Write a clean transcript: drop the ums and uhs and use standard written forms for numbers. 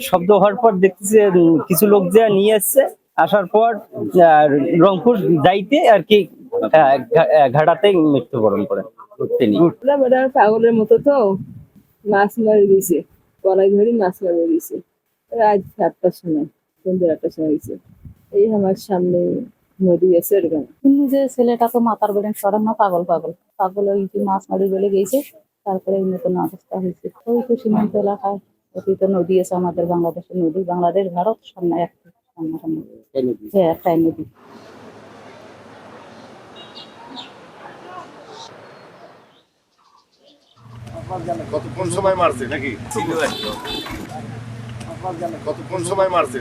শব্দ হওয়ার পর দেখতেছি কিছু লোক যে নিয়ে এসছে, আসার পর রংপুর যাইতে আর কি ঘাটাতে মৃত্যুবরণ করে তিনি। পাগলের মতো তো মাছ মারি দিয়েছে, কলাই ধরি মাছ মারি দিয়েছে রাত 7টার সময়, সন্ধ্যে 8টার সময় গেছে। এই আমার সামনে নদী আছে এরকম। যে ছেলেটা তো মাথার বেড়ে সরানো পাগল পাগল পাগল ওই যে মাছ মারি বলে গেছে, তারপরে এই মতন অবস্থা হয়েছে। ওই তো সীমান্ত এলাকায় অতীত নদী আছে আমাদের, বাংলাদেশের নদী, বাংলাদেশ ভারত সামনে একটা সামনাসামনি, হ্যাঁ একটাই নদী। কতক্ষণ সময় মারছে নাকি? কতক্ষণ সময় মারছে?